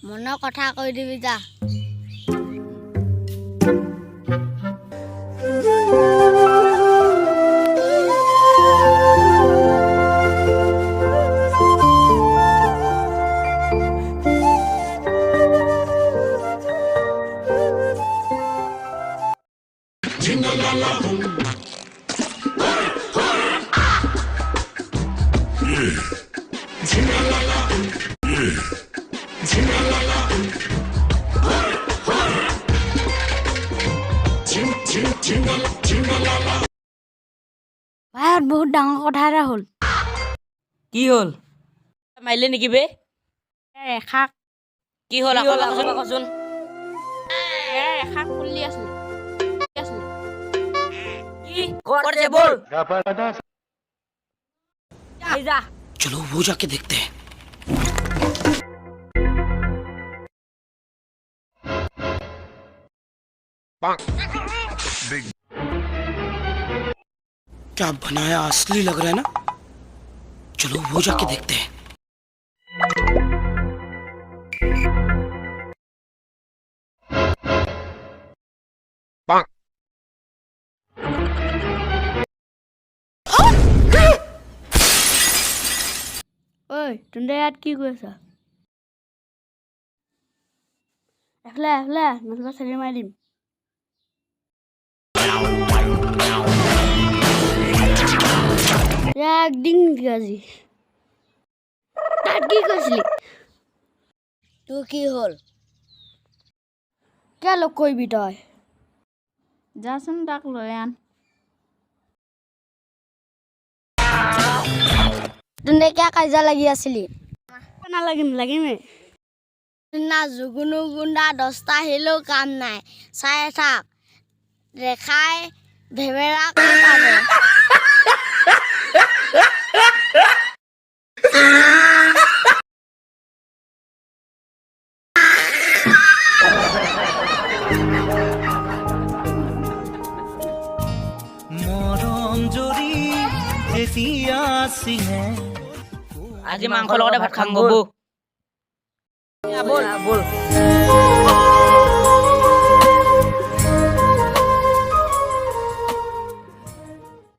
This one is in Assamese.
মনৰ কথা কৈ দিবি যা ভাই বহুত ডাঙৰ কথা এটা হ'ল কি হ'ল মাৰিলে নেকি বে ৰেখা কি হ'ল আকৌ কচোন ৰেখা খুলি আছিল কি করছে বল যা चलो वो जाके देखते हैं क्या बनाया असली लग रहा है ना चलो वो जाके देखते हैं ঐ তুন্দে ইয়াত কি কৰি আছা নহ'লে চেলি মাৰি দিম একদিন আজি তাত কি কৈছিলি তোৰ কি হ'ল কিয় লগ কৰিবি তই যাচোন তাক লৈ আন তুন্দে কিয় কাজিয়া লাগি আছিলি লাগিমেই না জুগুনু গুণ্ডা 10টা আহিলেও কাম নাই চাই থাক ৰেখাই ভেবেৰা পাব আজি মাংস লগতে ভাত খাম বৌ বল